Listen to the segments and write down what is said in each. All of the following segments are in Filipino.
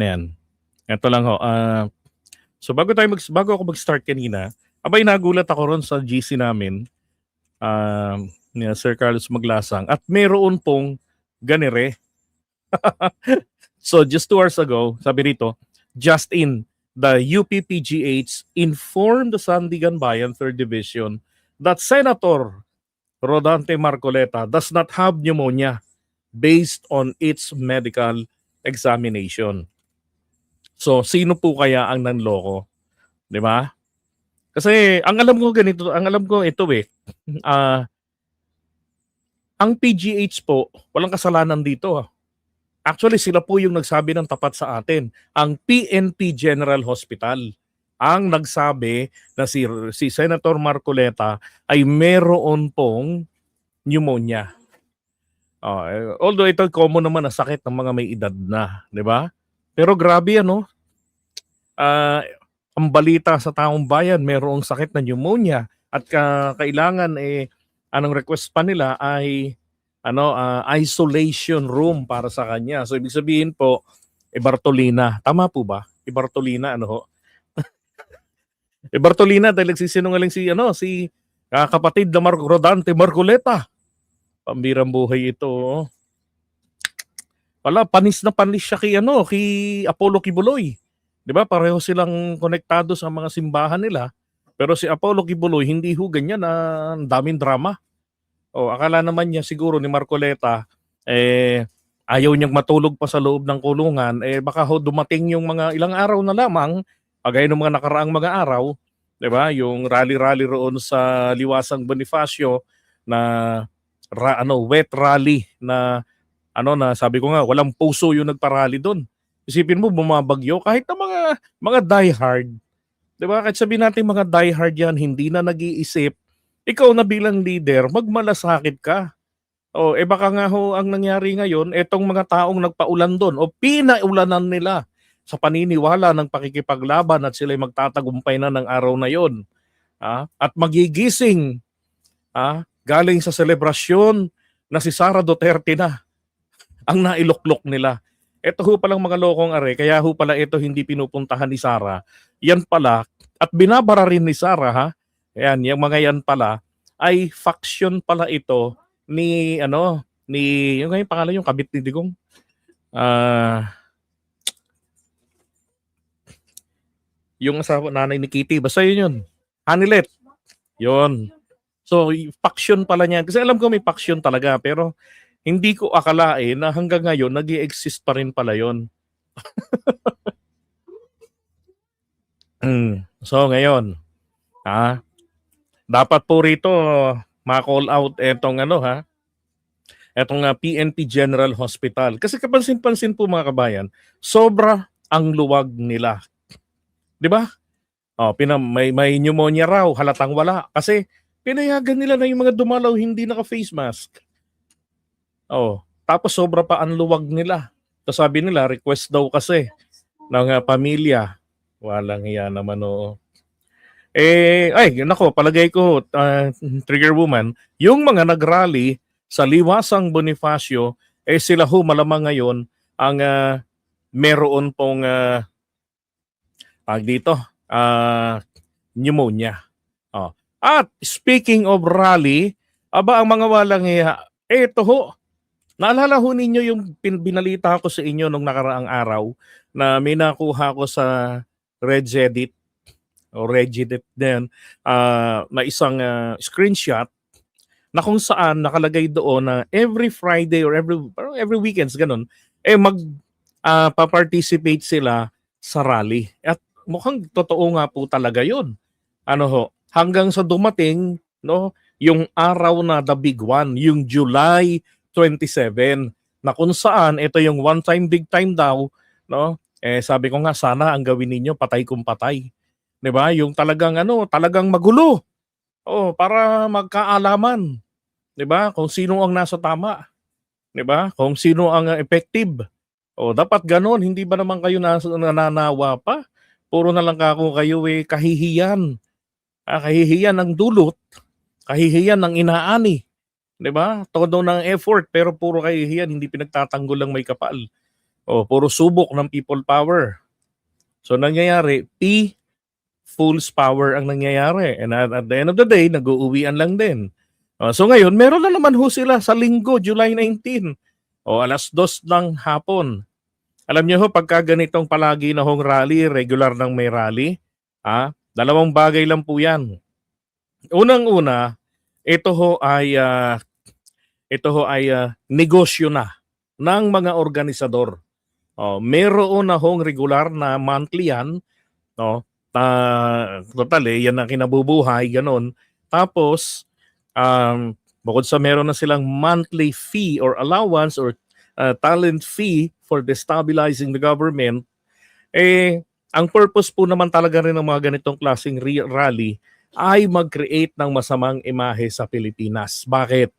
Ayan. Eto lang ho, so bago ako mag-start kanina, abay nagulat ako ron sa GC namin, ni Sir Carlos Maglasang at meron pong ganere. So just 2 hours ago, sabi rito, just in, the UPPGH informed the Sandigan Bayan 3rd Division that Senator Rodante Marcoleta does not have pneumonia based on its medical examination. So, sino po kaya ang nanloko? 'Di ba? Kasi ang alam ko ganito, ang alam ko ito eh. ah, ang PGH po, walang kasalanan dito. Actually, sila po yung nagsabi ng tapat sa atin. Ang PNP General Hospital ang nagsabi na si Senator Marcoleta ay meron pong pneumonia. Although ito common naman na sakit ng mga may edad na, 'di ba? Pero grabe ano, ang balita sa taong bayan, merong sakit na pneumonia at kailangan anong request pa nila ay isolation room para sa kanya. So ibig sabihin po, Bartolina. Tama po ba? Bartolina ano ho? Bartolina dahil nagsisinungaling si kapatid na Rodante Marcoleta. Pambirang buhay ito. Oh. Wala, panis na panis siya kay Apollo Kibuloy. 'Di ba? Pareho silang konektado sa mga simbahan nila. Pero si Apollo Kibuloy hindi ho ganyan na daming drama. Akala naman niya siguro ni Marcoleta ayaw niyang matulog pa sa loob ng kulungan, baka ho dumating yung mga ilang araw na lamang, kagaya ng mga nakaraang mga araw, 'di ba? Yung rally-rally roon sa Liwasang Bonifacio na wet rally na na sabi ko nga walang puso yung nagparally doon. Isipin mo bumabagyo kahit na mga diehard, 'di ba? Kahit sabihin natin mga diehard yan, hindi na nag-iisip. Ikaw na bilang leader, magmalasakit ka. Baka nga ho ang nangyari ngayon, etong mga taong nagpaulan doon o pinaulanan nila sa paniniwala ng pakikipaglaban at sila'y magtatagumpay na ng araw na yon. At magigising galing sa selebrasyon na si Sara Duterte na ang nailuklok nila. Ito ho palang mga lokong are, kaya ho pala ito hindi pinupuntahan ni Sara. Yan pala, at binabara rin ni Sara ha. Ayan, yung mga yan pala, ay faction pala ito ni yung pangalan yung kabit ni Digong. Yung asawa nanay ni Kitty, basta yun. Hanilet. Yun. So, faction pala niyan. Kasi alam ko may faction talaga, pero hindi ko akalain na hanggang ngayon nag-i-exist pa rin pala yun. So, ngayon, dapat po rito ma-call out etong etong PNP General Hospital. Kasi kapansin-pansin po mga kabayan, sobra ang luwag nila. 'Di ba? May pneumonia raw, halatang wala. Kasi pinayagan nila na yung mga dumalaw hindi naka-face mask. Tapos sobra pa ang luwag nila. Tapos sabi nila, request daw kasi ng pamilya. Walang hiya naman palagay ko, Trigger Woman, yung mga nagrally sa Liwasang Bonifacio, sila ho malamang ngayon ang meron pong pneumonia. At speaking of rally, ang mga walang hiya, eto ho, naalala ho ninyo yung binalita ko sa inyo nung nakaraang araw na may nakuha ko sa Reddit din na isang screenshot na kung saan nakalagay doon na every Friday or every weekends ganun pa-participate sila sa rally. At mukhang totoo nga po talaga 'yun. Hanggang sa dumating yung araw na the big one, yung July 27 na kung saan ito yung one time big time daw, sabi ko nga sana ang gawin ninyo patay kung patay. 'Di ba? Yung talagang talagang magulo. Para magkaalaman. 'Di ba? Kung sino ang nasa tama. 'Di ba? Kung sino ang effective. Dapat ganoon, hindi ba naman kayo nananawa pa? Puro na lang kayo kahihiyan. Kahihiyan ng dulot, kahihiyan ng inaani. 'Di ba? Todo ng effort pero puro kahihiyan, hindi pinagtatanggol lang may kapal. Puro subok ng people power. So nangyayari, fool's power ang nangyayari. And at the end of the day, nag-uuwian lang din. So ngayon, meron na naman ho sila sa linggo, July 19. 2:00 ng hapon. Alam niyo ho, pagka ganitong palagi na hong rally, regular nang may rally, dalawang bagay lang po yan. Unang-una, ito ho ay negosyo na ng mga organisador. Meron na hong regular na monthly yan, no? Total yan ang kinabubuhay, ganun. Tapos, bukod sa meron na silang monthly fee or allowance or talent fee for destabilizing the government, ang purpose po naman talaga rin ng mga ganitong klaseng rally ay mag-create ng masamang imahe sa Pilipinas. Bakit?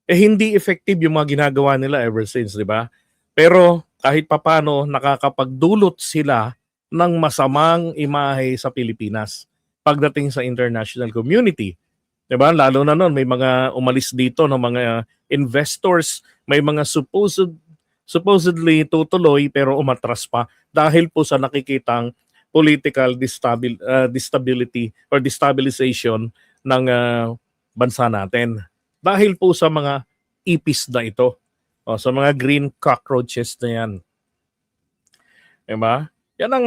Hindi effective yung mga ginagawa nila ever since, di ba? Pero kahit papano, nakakapagdulot sila ng masamang imahe sa Pilipinas pagdating sa international community. Di ba? Lalo na noon, may mga umalis dito ng mga investors, may mga supposedly tutuloy pero umatras pa dahil po sa nakikitang political destability or destabilization ng bansa natin. Dahil po sa mga ipis na ito. Sa mga green cockroaches na yan. Diba? Yan ang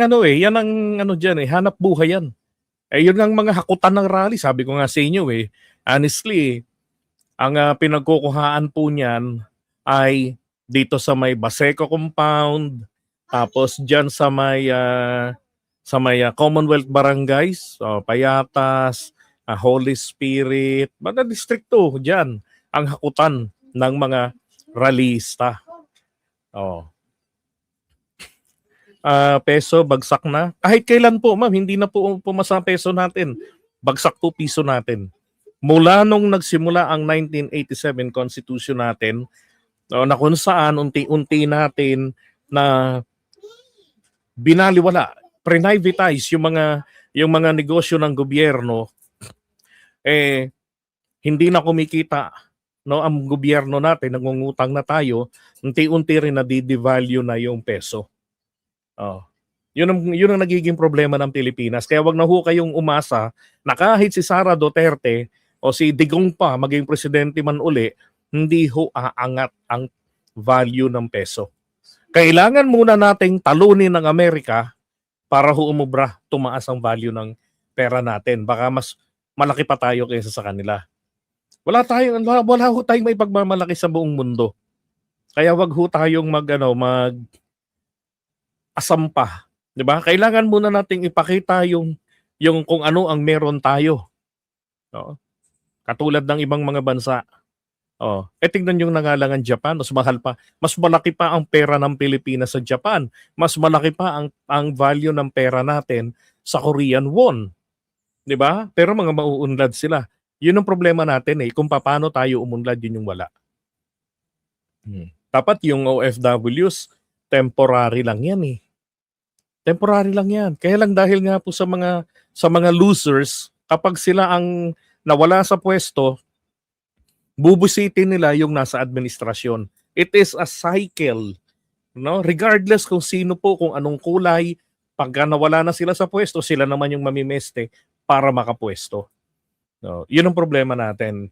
hanap buhay yan. Yun ang mga hakutan ng rally. Sabi ko nga sa inyo honestly, ang pinagkukuhaan po niyan ay dito sa may Baseco compound, tapos dyan sa may Commonwealth Barangays, Payatas, Holy Spirit, mga distrikto dyan ang hakutan ng mga rallyista. Peso, bagsak na. Kahit kailan po, ma'am, hindi na po pumasa peso natin. Bagsak po piso natin. Mula nung nagsimula ang 1987 Constitution natin, na kung saan unti-unti natin na binaliwala, privatize yung mga negosyo ng gobyerno, hindi na kumikita, no, ang gobyerno natin, nangungutang na tayo, unti-unti rin na di-devalue na yung peso. Yun ang nagiging problema ng Pilipinas. Kaya wag na ho kayong umasa na kahit si Sara Duterte o si Digong pa maging presidente man uli, hindi ho aangat ang value ng peso. Kailangan muna nating talunin ng Amerika para ho umubra, tumaas ang value ng pera natin. Baka mas malaki pa tayo kaysa sa kanila. Wala ho tayong may pagmamalaki sa buong mundo. Kaya wag ho tayong asampa, 'di ba? Kailangan muna nating ipakita yung kung ano ang meron tayo. No? Katulad ng ibang mga bansa. Tingnan yung nangalangan Japan, mas mahal pa. Mas malaki pa ang pera ng Pilipinas sa Japan. Mas malaki pa ang value ng pera natin sa Korean won. 'Di ba? Pero mga mauunlad sila. Yun ang problema natin kung paano tayo umunlad, yun yung wala. Dapat yung OFWs, temporary lang yan Temporary lang yan. Kaya lang dahil nga po sa mga losers, kapag sila ang nawala sa pwesto, bubusitin nila yung nasa administrasyon. It is a cycle. No? Regardless kung sino po, kung anong kulay, pagka nawala na sila sa pwesto, sila naman yung mamimeste para makapwesto. No, yun ang problema natin.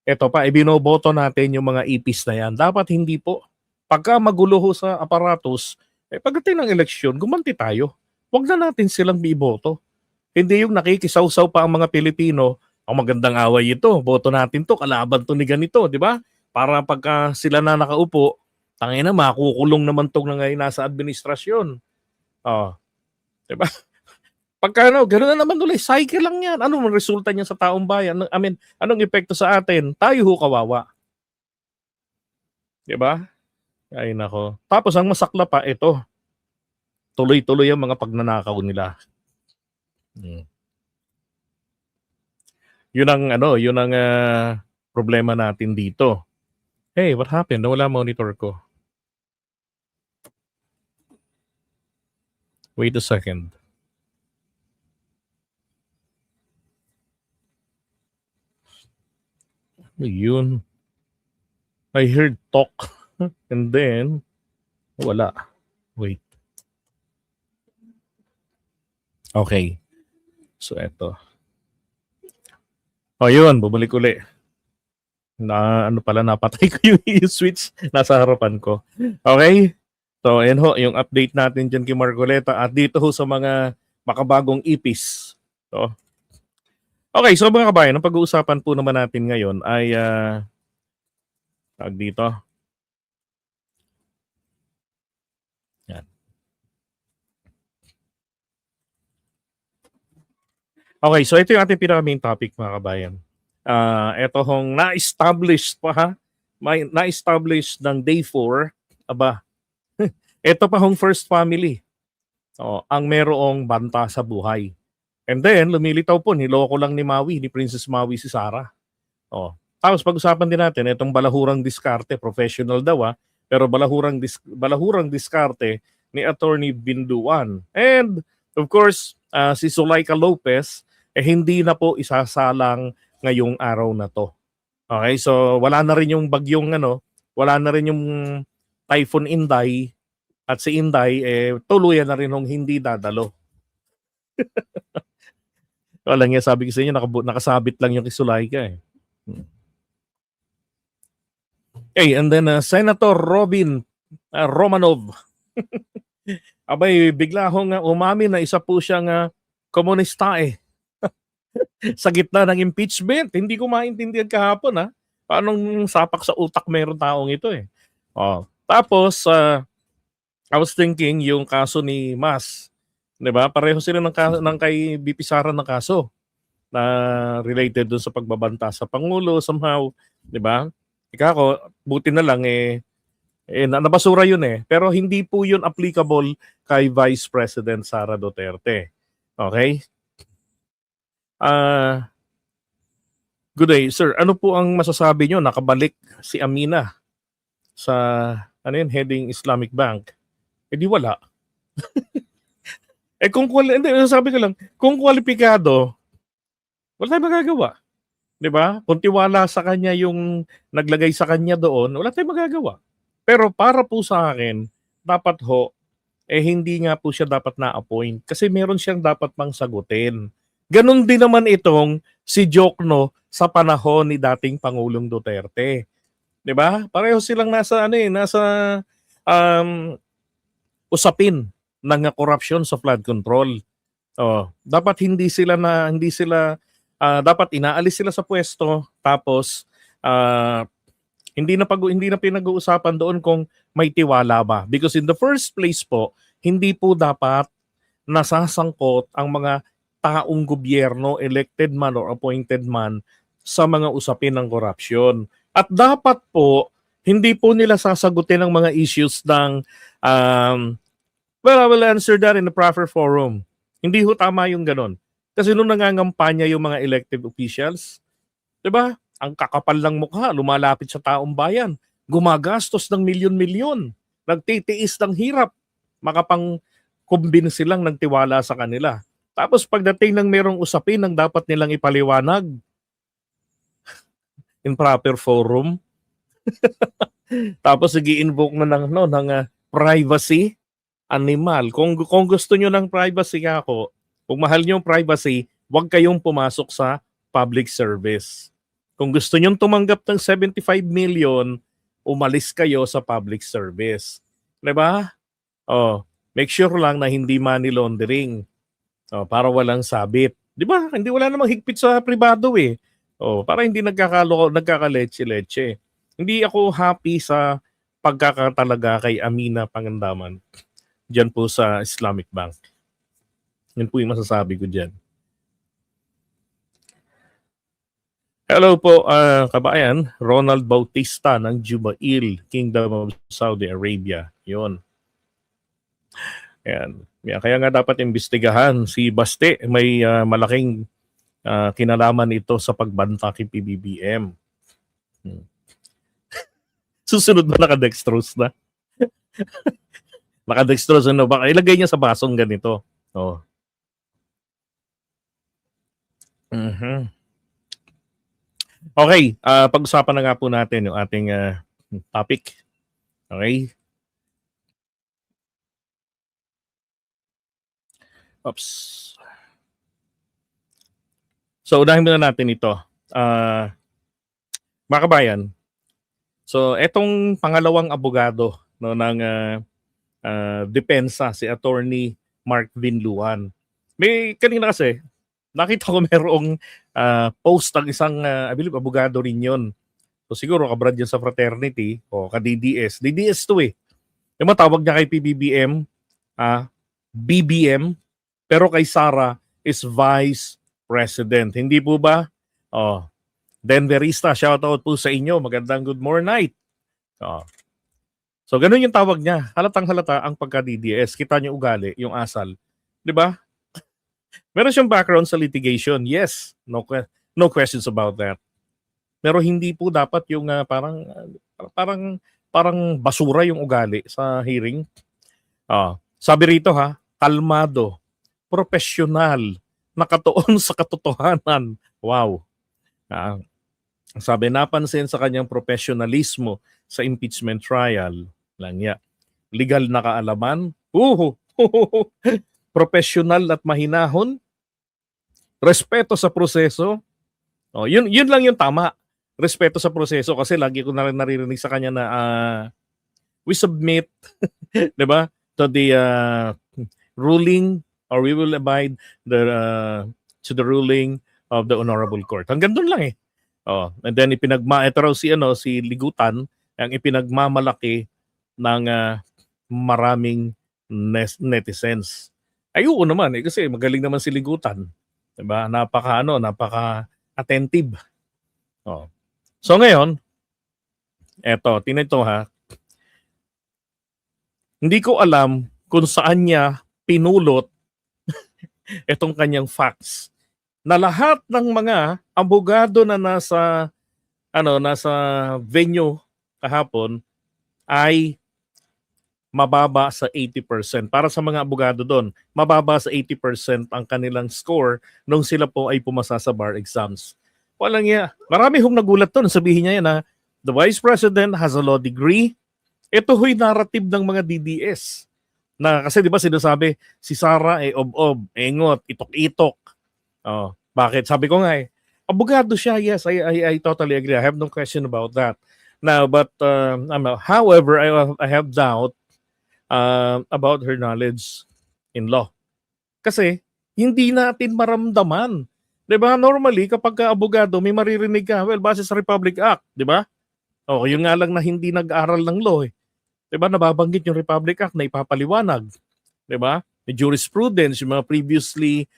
Eto pa, ibinoboto natin yung mga ipis na yan. Dapat hindi po. Pagka magulo ho sa aparatos, pagdating ng eleksyon, gumanti tayo. Huwag na natin silang biboto. Hindi yung nakikisaw-saw pa ang mga Pilipino, ang magandang away ito, boto natin to, kalaban to ni ganito, di ba? Para pagka sila na nakaupo, tangina makukulong naman tong na ngayon nasa administrasyon. Di ba? Pagka gano'n na naman ulit, cycle lang yan. Anong resulta niya sa taong bayan? Anong epekto sa atin? Tayo ho kawawa. Diba? Ay nako. Tapos ang masakla pa, ito. Tuloy-tuloy ang mga pagnanakaw nila. Yun ang problema natin dito. Hey, what happened? Nawala monitor ko. Wait a second. Yun. I heard talk and then Wala. Wait. Okay. So, eto. O, yun. Bumalik uli. Na, ano pala, napatay ko yung switch. Nasa harapan ko. Okay? So, ayan ho, yung update natin dyan kay Marcoleta at dito ho sa mga makabagong ipis. So, okay, so mga kabayan, ang pag-uusapan po naman natin ngayon ay tawag dito. Yan. Okay, so ito yung ating pinaka-main topic mga kabayan. Ito hong na-establish pa ha, may na-establish ng day 4, aba, ito pa hong first family ang merong banta sa buhay. And then, lumilitaw po, niloko lang ni Maui, ni Princess Maui si Sarah. Tapos pag-usapan din natin, itong balahurang diskarte, professional daw pero balahurang diskarte ni Attorney Binduan. And, of course, si Zulaika Lopez, hindi na po isasalang ngayong araw na to. Okay, so wala na rin yung bagyong wala na rin yung Typhoon Inday at si Inday tuluyan na rin hong hindi dadalo. Wala nga sabi ko sa inyo nakasabit lang yung Zulaika eh. Okay, and then Senator Robin Romanov. Abay, bigla hong umamin na isa po siyang komunista eh. Sa gitna ng impeachment. Hindi ko maintindihan kahapon Paanong sapak sa utak meron taong ito eh. Tapos, I was thinking yung kaso ni Mas. 'Di ba? Pareho sila ng kay BP Sara na kaso na related doon sa pagbabanta sa Pangulo somehow. 'Di ba? Ako, buti na lang nabasura yun pero hindi po yun applicable kay Vice President Sara Duterte. Okay? Good day, sir. Ano po ang masasabi nyo? Nakabalik si Amina sa heading Islamic Bank. Di wala. Hindi, sabi ko lang, kung kwalipikado, wala tayong magagawa. Di ba? Kung tiwala sa kanya yung naglagay sa kanya doon, wala tayong magagawa. Pero para po sa akin, dapat hindi nga po siya dapat na-appoint kasi meron siyang dapat mang sagutin. Ganon din naman itong si Jokno sa panahon ni dating Pangulong Duterte. 'Di ba? Pareho silang nasa usapin ng korupsyon sa flood control. Dapat hindi sila dapat inaalis sila sa pwesto tapos hindi na pinag-uusapan doon kung may tiwala ba. Because in the first place po, hindi po dapat nasasangkot ang mga taong gobyerno, elected man or appointed man, sa mga usapin ng korupsyon. At dapat po, hindi po nila sasagutin ang mga issues ng, well, I will answer that in the proper forum. Hindi ho tama yung ganon. Kasi nung nangangampanya yung mga elected officials, di ba? Ang kakapal ng mukha, lumalapit sa taong bayan, gumagastos ng milyon-milyon, nagtitiis ng hirap, makapang-kumbinsi lang ng tiwala sa kanila. Tapos pagdating ng merong usapin ng dapat nilang ipaliwanag in proper forum, tapos nag-i-invoke na ng privacy animal. Kung gusto nyo ng privacy ako, kung mahal nyo yung privacy, huwag kayong pumasok sa public service. Kung gusto nyo tumanggap ng 75 million, umalis kayo sa public service. Diba? Make sure lang na hindi money laundering. Para walang sabit. Di ba? Wala namang higpit sa pribado eh. Para hindi nagkakaletse-letse. Hindi ako happy sa pagkakatalaga kay Amina Pangandaman diyan po sa Islamic Bank. Yun po yung masasabi ko diyan. Hello po, kabayan. Ronald Bautista ng Jubail, Kingdom of Saudi Arabia. Yun. Ayan. Kaya nga dapat imbestigahan si Baste. May malaking kinalaman ito sa pagbanta kay PBBM. Susunod ba nakadextrose na? Nakadextrose na ba? Ilagay niya sa basong ganito. Okay, pag-usapan na nga po natin yung ating topic. Okay? Oops. So, unahin muna natin ito. Mga kabayan, so etong pangalawang abogado no, ng depensa, si Attorney Mark Vinluan. May kanina kasi, nakita ko merong post ng isang, I believe, abogado rin yun. So siguro kabrad yun sa fraternity o ka-DDS. DDS to eh. Yung matawag niya kay PBBM, BBM, pero kay Sara is Vice President. Hindi po ba? Oh, Denverista, shoutout po sa inyo. Magandang good morning night. Oh. So ganun yung tawag niya. Halatang halata ang pagka-DDS. Kita niyo ugali, yung asal. 'Di ba? Meron siyang background sa litigation. Yes, no questions about that. Pero hindi po dapat yung parang basura yung ugali sa hearing. Sabi rito kalmado, profesional, nakatuon sa katotohanan. Wow. Sabi, napansin sa kanyang professionalismo sa impeachment trial. Legal na kaalaman. Professional at mahinahon. Respeto sa proseso. Yun lang yung tama. Respeto sa proseso kasi lagi ko na rin naririnig sa kanya na we submit, 'di ba, to the ruling or we will abide to the ruling of the honorable court. Hanggang doon lang eh. And then ito raw si Ligutan ang ipinagmamalaki ng maraming netizens. Ayoko naman kasi magaling naman si Ligutan. 'Di ba? Napaka-attentive. So ngayon, tingnan ito Hindi ko alam kung saan niya pinulot itong kanyang facts na lahat ng mga abogado na nasa venue kahapon ay mababa sa 80%. Para sa mga abogado doon, mababa sa 80% ang kanilang score nung sila po ay pumasa sa bar exams. Walang marami hong nagulat doon. Sabihin niya yan the Vice President has a law degree. Ito ho'y narrative ng mga DDS. Na kasi di ba sinasabi, si Sara ob-ob, engot, itok-itok. Bakit? Sabi ko nga abogado siya. Yes, I totally agree. I have no question about that. Now, but however, I have doubt about her knowledge in law. Kasi hindi natin maramdaman. 'Di ba? Normally kapag abogado may maririnig ka, base sa Republic Act, 'di ba? Yung nga lang na hindi nag-aral ng law 'Di ba? Nababanggit yung Republic Act na ipapaliwanag, 'di ba? May jurisprudence, yung mga previously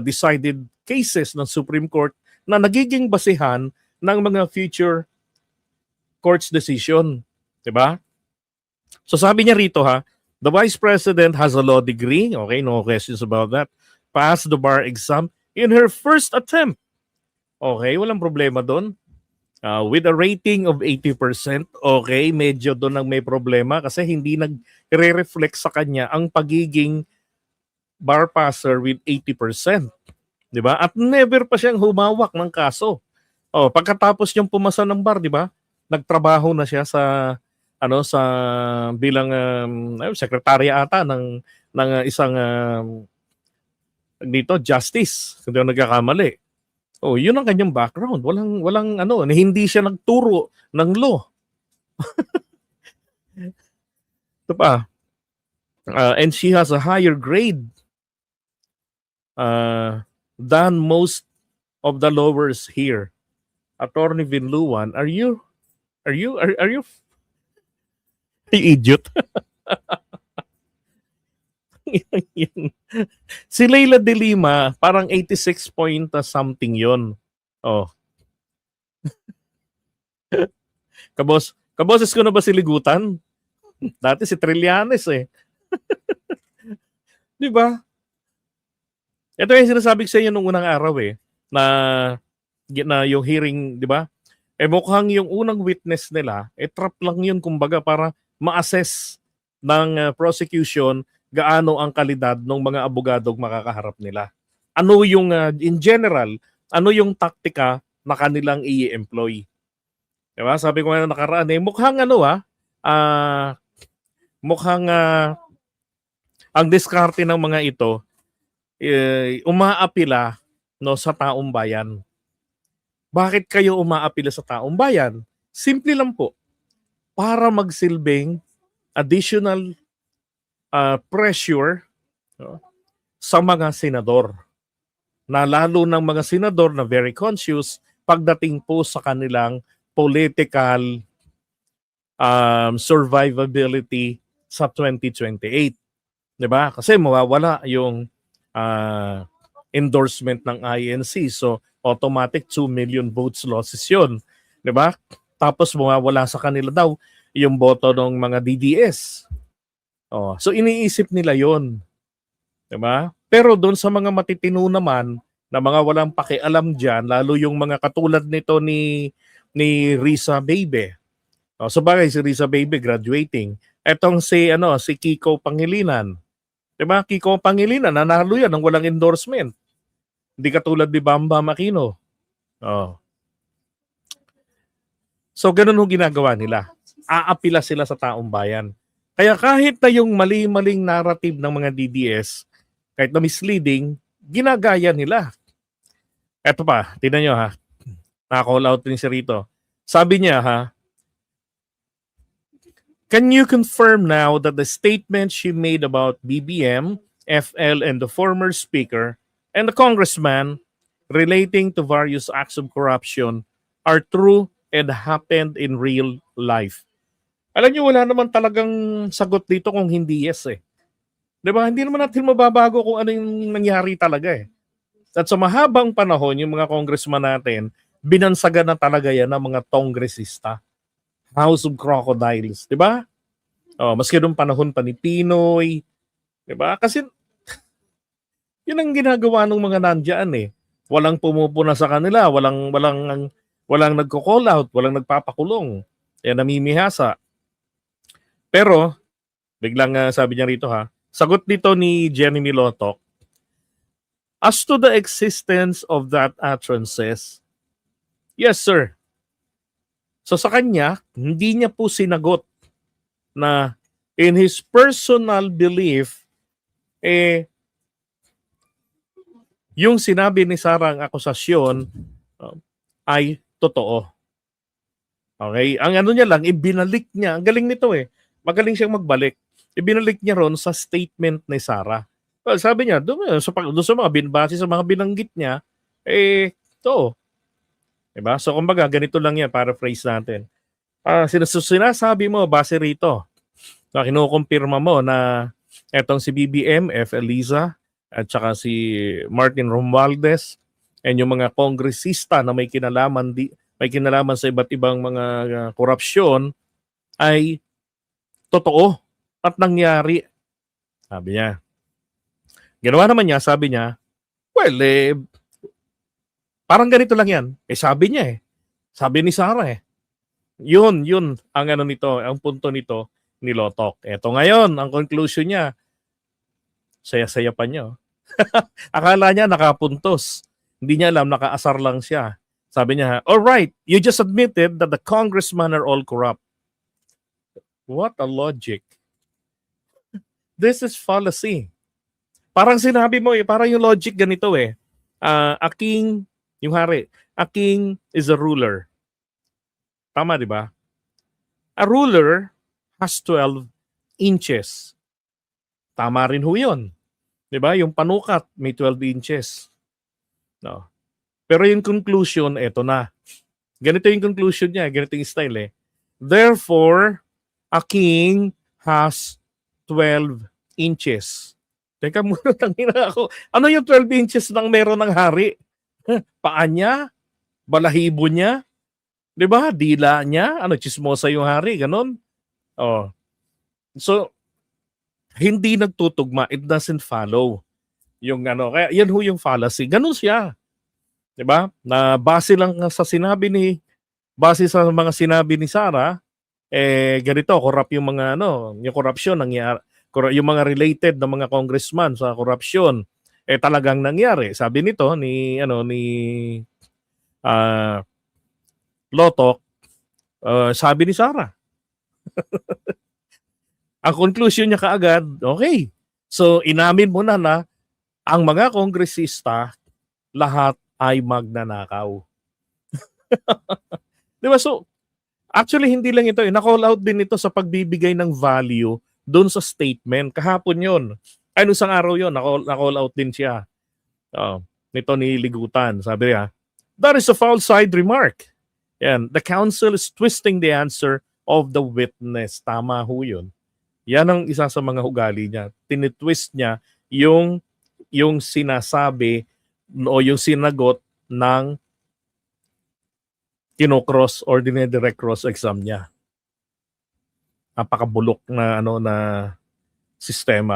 decided cases ng Supreme Court na nagiging basehan ng mga future court's decision, 'di ba? So sabi niya rito the Vice President has a law degree, okay, no questions about that. Passed the bar exam in her first attempt. Okay, walang problema doon. With a rating of 80%, okay, medyo doon ang may problema kasi hindi nagre-reflect sa kanya ang pagiging bar passer with 80%. 'Di ba? At never pa siyang humawak ng kaso. Pagkatapos niyang pumasa ng bar, 'di ba? Nagtrabaho na siya sa bilang sekretarya ata ng isang dito justice, kung di ako nagkakamali. Yun ang kanyang background. Walang hindi siya nagturo ng law. Ito pa. And she has a higher grade than most of the lowers here. Attorney Vinluan, are you idiot? Si Leila de Lima, parang 86 point something yon. Kaboses ko na ba si Ligutan? Dati si Trillanes Di ba? Ito yung sinasabi ko sa inyo nung unang araw na yung hearing, di ba? Mukhang yung unang witness nila, trap lang yun kumbaga para ma-assess ng prosecution gaano ang kalidad ng mga abogadong makakaharap nila. Ano yung, in general, ano yung taktika na kanilang i-employ. Diba? Sabi ko nga nakaraan, mukhang mukhang ang diskarte ng mga ito umaapila no sa taong bayan. Bakit kayo umaapila sa taong bayan? Simple lang po, para magsilbing additional pressure no, sa mga senador. Na lalo ng mga senador na very conscious pagdating po sa kanilang political survivability sa 2028. 'Di ba? Kasi mawawala yung endorsement ng INC. So automatic 2 million votes losses 'yun. 'Di ba? Tapos mawawala sa kanila daw yung boto ng mga DDS. Oh, so iniisip nila 'yon. 'Di ba? Pero doon sa mga matitino naman na mga walang pakialam diyan, lalo yung mga katulad nito ni Risa Baby. Oh, so bagay si Risa Baby graduating. Etong si Kiko Pangilinan. 'Di ba? Kiko Pangilinan nanalo yan ng walang endorsement. Hindi katulad ni Bambam Aquino. Oh. So ganun yung ginagawa nila. Aapila sila sa taong bayan. Kaya kahit na yung mali-maling narrative ng mga DDS, kahit na misleading, ginagaya nila. Eto pa, tingnan nyo ha. Naka-call out din siya rito. Sabi niya ha, can you confirm now that the statement she made about BBM, FL, and the former speaker and the congressman relating to various acts of corruption are true and happened in real life? Alam niyo, wala naman talagang sagot dito kung hindi yes eh. 'Di ba? Hindi naman natin mababago kung ano yung nangyari talaga eh. At sa mahabang panahon, yung mga congressman natin, binansagan na talaga yan ng mga tongresista. House of Crocodiles, 'di ba? Oh, maski nung panahon pa ni Pinoy, 'di ba? Kasi yun ang ginagawa ng mga nandiyan eh. Walang pumupuna sa kanila, walang nagko-call out, walang nagpapakulong. Kaya namimihasa. Pero biglang sabi niya rito ha, sagot dito ni Jenny Milotok, as to the existence of that utterances, yes sir. So sa kanya, hindi niya po sinagot na in his personal belief, yung sinabi ni Sara ang akusasyon ay totoo. Okay? Ang ano niya lang, ibinalik niya. Ang galing nito eh. Magaling siyang magbalik. Ibinalik niya ron sa statement ni Sara. Well, sabi niya, doon sa mga binbase sa mga binanggit niya, ito. Diba? So, kumbaga, ganito lang yan, paraphrase natin. Sinasabi mo, base rito, na kinukumpirma mo na etong si BBM, F. Eliza, at saka si Martin Romualdez, and yung mga kongresista na may kinalaman sa iba't ibang mga korupsyon, ay totoo at nangyari. Sabi niya. Ginawa naman niya, sabi niya, well, parang ganito lang yan. Sabi niya eh. Sabi ni Sara eh. Yun ang ano nito, ang punto nito ni Lotok. Eto ngayon, ang conclusion niya, saya-saya pa niya. Akala niya nakapuntos. Hindi niya alam, nakaasar lang siya. Sabi niya, all right, you just admitted that the congressmen are all corrupt. What a logic. This is fallacy. Parang sinabi mo parang yung logic ganito eh. A king, yung hari, a king is a ruler. Tama, di ba? A ruler has 12 inches. Tama rin ho yun. Di ba? Yung panukat may 12 inches. No. Pero yung conclusion, eto na. Ganito yung conclusion niya, ganito yung style eh. Therefore, a king has 12 inches. Teka muna, tangina ako. Ano yung 12 inches nang meron ng hari? Paa niya? Balahibo niya? 'Di ba? Dila niya? Ano, chismosa yung hari, ganun? Oh. So, hindi nagtutugma. It doesn't follow. Yung ano, kaya yan ho yung fallacy. Ganun siya. 'Di ba? Na base sa mga sinabi ni Sara, ganito, corrupt yung mga yung korupsyon nangyari. Yung mga related na mga congressman sa korupsyon talagang nangyari. Sabi nito ni Lotok, sabi ni Sara. Ang conclusion niya kaagad, okay. So inamin mo na ang mga kongresista lahat ay magnanakaw. 'Di ba? So, actually hindi lang ito, na-call out din ito sa pagbibigay ng value doon sa statement. Kahapon 'yon. Ay, nung isang araw 'yon, na-call out din siya. Oo, nito ni Ligutan. Sabi niya, "That is a foul side remark. Yan, the counsel is twisting the answer of the witness." Tama ho 'yun. Yan ang isa sa mga ugali niya. Tinitwist niya yung sinasabi o yung sinagot ng kino-cross or dine-direct cross exam niya. Napakabulok na sistema.